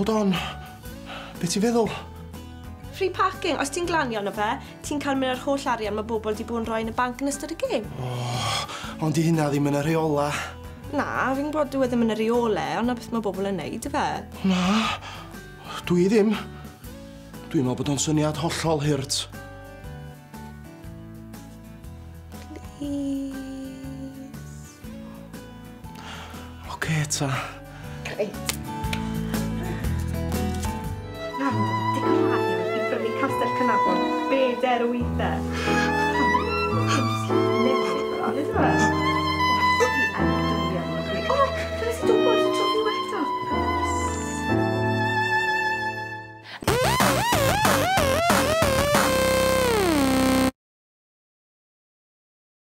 Hold on. Be ti'n feddwl? Free parking. Os ti'n glanio yna fe, ti'n cael mynd ar holl arian mae bobl wedi bod yn rhoi yn y banc yn ystod y gêm. Ond di hynna ddim yn y rheola. Na, fi'n bod dwi ddim yn y reole, ond na beth mae bobl yn neud, fe. Na, dwi ddim. Dwi'n meddwl bod o'n syniad hollol hirt. Please. Oce, ta. Great.